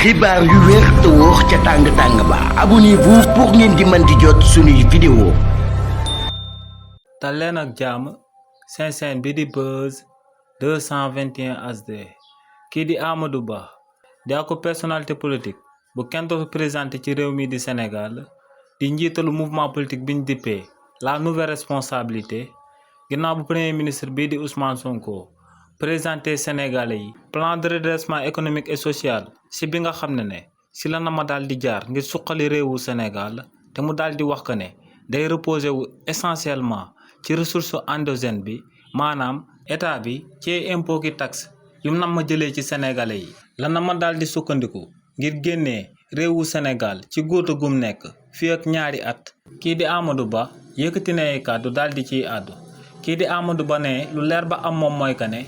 xibaar yu wér te wóor ca tàng ba abonnez-vous pour ngeen di mën di jot suñuy vidéo. dal leen ak jàmm seen chaîne bi di Buzz 221 HD kii di Amadou Ba di ako personnalité politique bu kenn dootu présenté ci réew mi di Sénégal di njiitalu mouvement politique biñ dippee la nouvelle responsabilité ginnaaw bu premier ministre bii di Ousmane Sonko présenté Sénégalais yi plan de redressement économique et social si bi nga xam ne si la nama daal di jaar ngir suqali réewu Sénégal te mu daal di wax que ne day reposer wu essentiellement ci ressource endogène bi maanaam état bi ci impôt ki taxe yu nam ma jëlee ci sénégalais yi la nama daal di sukkandiku ngir génnee réewu Sénégal ci góota gum nekk fii ak ñaari at. kii di Amadou Ba yëkkati na ay kàddu daal di ciy àddu kii di Amadou Ba ne lu leer ba am moom mooy que ne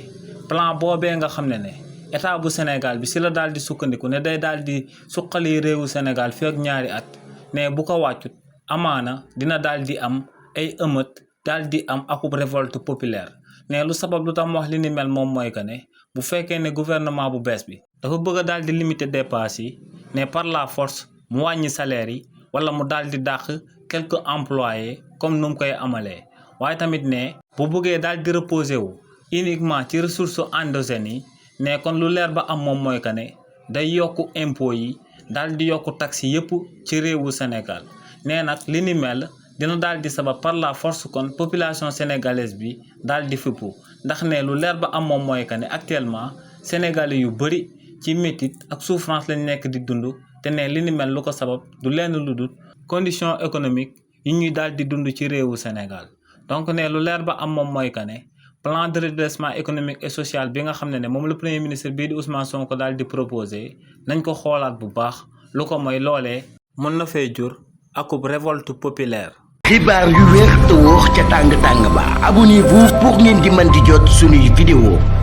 plan boobee nga xam ne état bu Sénégal bi si la daal di sukkandiku ne day daal di suqali réewu Sénégal fii ak ñaari at ne bu ko wàccut amaana dina daal di am ay ëmët daal di am akub révolte populaire ne lu sabab lu tax mu wax li ni mel moom mooy que ne bu fekkee ne gouvernement bu bees bi dafa bëgg a daal di limiter dépenses yi ne par la force mu wàññi salaire yi wala mu daal di dàq quelques employés comme nu mu koy amalee waaye tamit ne bu bëggee daal di reposer wu uniquement ci ressources endogènes yi ne kon lu leer ba am moom mooy que ne day yokku impôts yi daal di yokku taxes yëpp ci réewu Sénégal nee nag li ni mel dina daal di sabab par la force kon population sénégalaise bi daal di fippu ndax ne lu leer ba am moom mooy que ne actuellement sénégalais yu bëri ci métit ak souffrance lañ nekk di dund te ne li ni mel lu ko sabab du lenn lu dul condition économique yi ñuy daal di dund ci réewu Sénégal donc ne lu leer ba am moom mooy que ne plan de redressement économique et social bi nga xam ne moom la premier ministre bii di Ousmane Sonko daal di proposé nañ ko xoolaat bu baax lu ko mooy loolee mën na fee jur akub révolte populaire. xibaar yu wér te wóor ca tàng ba abonnez-vous pour ngeen di mën di jot suñuy vidéo.